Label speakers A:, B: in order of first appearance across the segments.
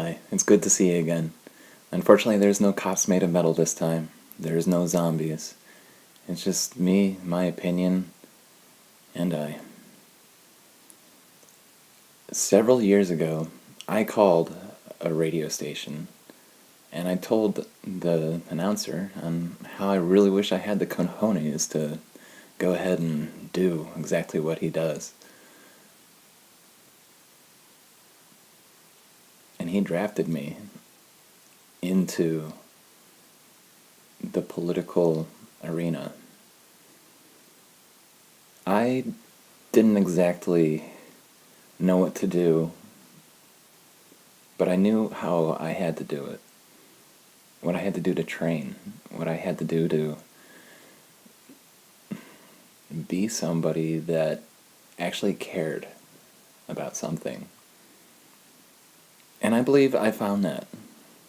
A: Hi, it's good to see you again. Unfortunately, there's no cops made of metal this time. There's no zombies. It's just me, my opinion, and I. Several years ago, I called a radio station, and I told the announcer on how I really wish I had the cojones to go ahead and do exactly what he does. And he drafted me into the political arena. I didn't exactly know what to do, but I knew how I had to do it. What I had to do to train, what I had to do to be somebody that actually cared about something. And I believe I found that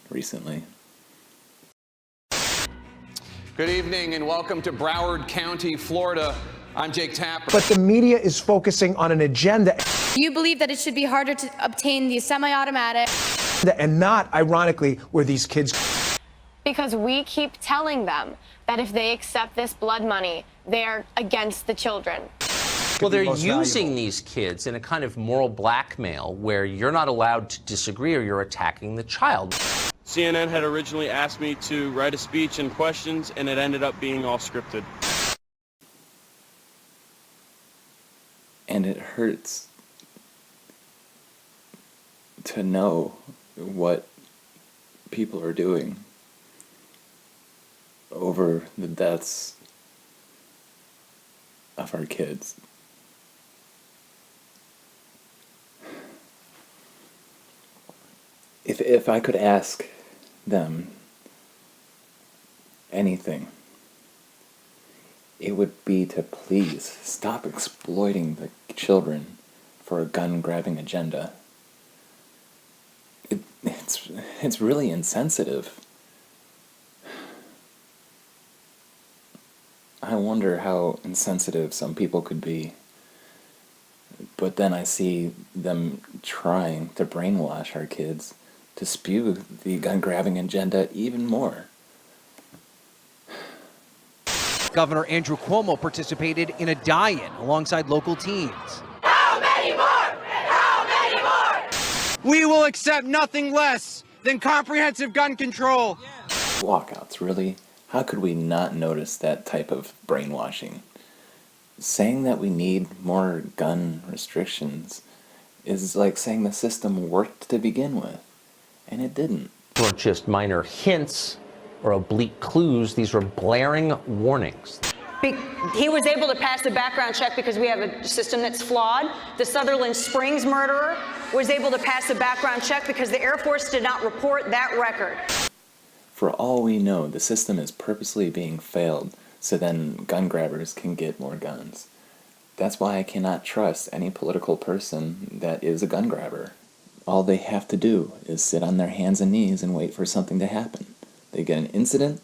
A: recently.
B: Good evening and welcome to Broward County, Florida. I'm Jake Tapper.
C: But the media is focusing on an agenda.
D: You believe that it should be harder to obtain the semi-automatic.
C: And not, ironically, where these kids...
E: Because we keep telling them that if they accept this blood money, they're against the children.
F: Well, they're using these kids in a kind of moral blackmail where you're not allowed to disagree or you're attacking the child.
G: CNN had originally asked me to write a speech and questions, and it ended up being all scripted.
A: And it hurts to know what people are doing over the deaths of our kids. If I could ask them anything, it would be to please stop exploiting the children for a gun-grabbing agenda. It's really insensitive. I wonder how insensitive some people could be. But then I see them trying to brainwash our kids to spew the gun-grabbing agenda even more.
H: Governor Andrew Cuomo participated in a die-in alongside local teens.
I: How many more? How many more?
H: We will accept nothing less than comprehensive gun control.
A: Walkouts, really? How could we not notice that type of brainwashing? Saying that we need more gun restrictions is like saying the system worked to begin with, and it didn't.
F: These weren't just minor hints or oblique clues, these were blaring warnings.
J: He was able to pass the background check because we have a system that's flawed. The Sutherland Springs murderer was able to pass the background check because the Air Force did not report that record.
A: For all we know, the system is purposely being failed so then gun grabbers can get more guns. That's why I cannot trust any political person that is a gun grabber. All they have to do is sit on their hands and knees and wait for something to happen. They get an incident,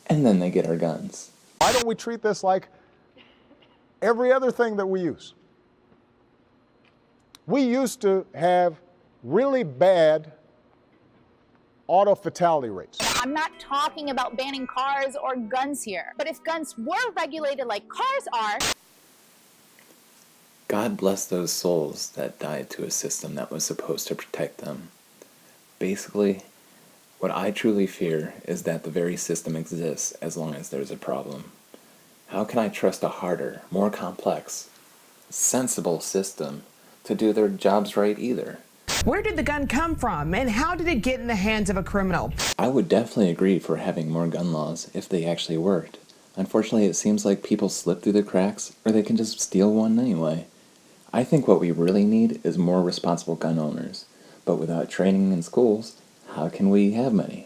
A: and then they get our guns.
K: Why don't we treat this like every other thing that we use? We used to have really bad auto fatality rates.
L: I'm not talking about banning cars or guns here, but if guns were regulated like cars are...
A: God bless those souls that died to a system that was supposed to protect them. Basically, what I truly fear is that the very system exists as long as there's a problem. How can I trust a harder, more complex, sensible system to do their jobs right either?
M: Where did the gun come from, and how did it get in the hands of a criminal?
A: I would definitely agree for having more gun laws if they actually worked. Unfortunately, it seems like people slip through the cracks, or they can just steal one anyway. I think what we really need is more responsible gun owners. But without training in schools, how can we have many?